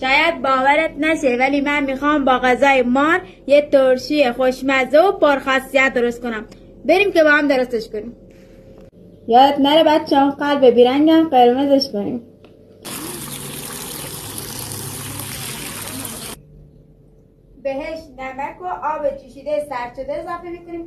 شاید باورت نشه ولی من میخوام با غذای مار یه ترشی خوشمزه و پرخاصیت درست کنم. بریم که با هم درستش کنیم. یادت نره بچه هم قلب بیرنگم قرمزش کنیم. بهش نمک و آب جوشیده سرد شده اضافه میکنیم